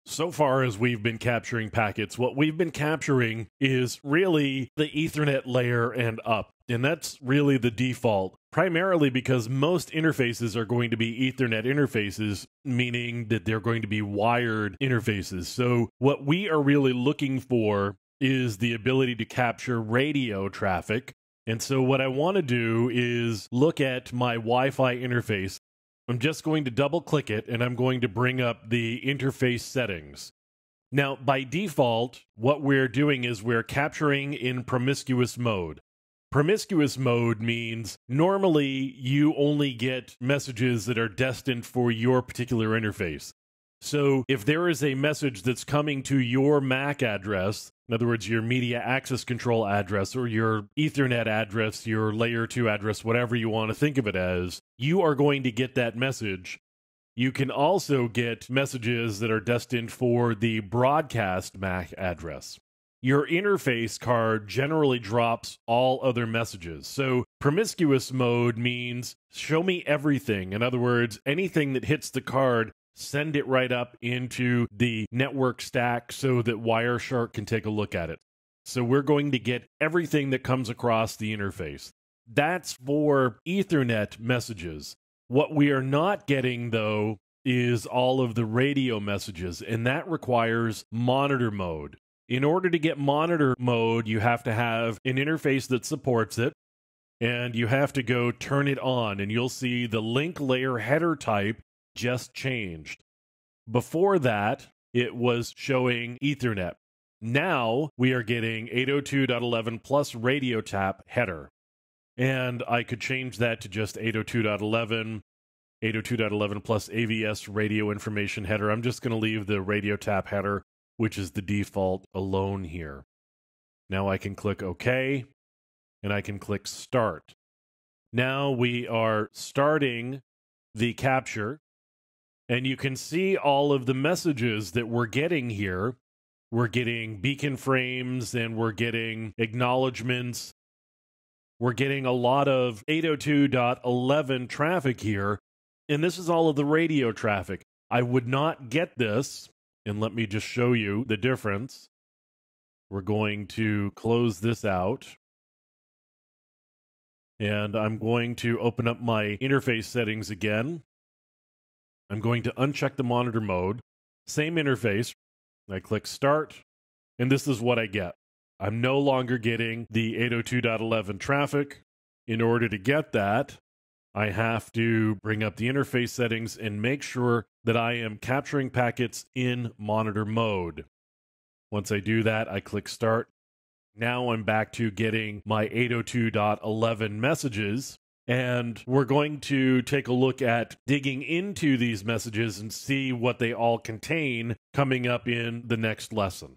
So far as we've been capturing packets, what we've been capturing is really the Ethernet layer and up. And that's really the default, primarily because most interfaces are going to be Ethernet interfaces, meaning that they're going to be wired interfaces. So what we are really looking for is the ability to capture radio traffic. And so what I want to do is look at my Wi-Fi interface. I'm just going to double click it and I'm going to bring up the interface settings. Now, by default, what we're doing is we're capturing in promiscuous mode. Promiscuous mode means normally you only get messages that are destined for your particular interface. So if there is a message that's coming to your MAC address, in other words, your media access control address or your Ethernet address, your layer 2 address, whatever you want to think of it as, you are going to get that message. You can also get messages that are destined for the broadcast MAC address. Your interface card generally drops all other messages. So promiscuous mode means show me everything. In other words, anything that hits the card, send it right up into the network stack so that Wireshark can take a look at it. So we're going to get everything that comes across the interface. That's for Ethernet messages. What we are not getting, though, is all of the radio messages, and that requires monitor mode. In order to get monitor mode, you have to have an interface that supports it, and you have to go turn it on, and you'll see the link layer header type just changed. Before that, it was showing Ethernet. Now we are getting 802.11 plus radio tap header. And I could change that to just 802.11, 802.11 plus AVS radio information header. I'm just going to leave the radio tap header, which is the default, alone here. Now I can click OK, and I can click Start. Now we are starting the capture. And you can see all of the messages that we're getting here. We're getting beacon frames and we're getting acknowledgments. We're getting a lot of 802.11 traffic here. And this is all of the radio traffic. I would not get this. And let me just show you the difference. We're going to close this out. And I'm going to open up my interface settings again. I'm going to uncheck the monitor mode, same interface. I click Start, and this is what I get. I'm no longer getting the 802.11 traffic. In order to get that, I have to bring up the interface settings and make sure that I am capturing packets in monitor mode. Once I do that, I click Start. Now I'm back to getting my 802.11 messages. And we're going to take a look at digging into these messages and see what they all contain coming up in the next lesson.